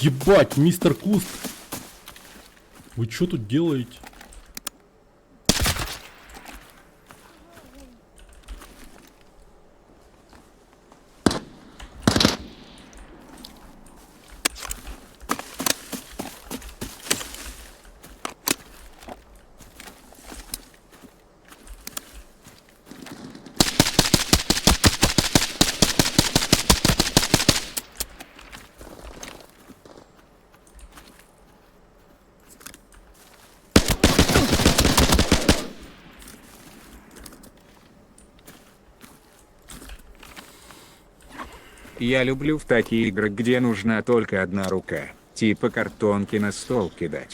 Ебать, мистер Куст. Вы что тут делаете? Я люблю в такие игры, где нужна только одна рука, типа картонки на стол кидать.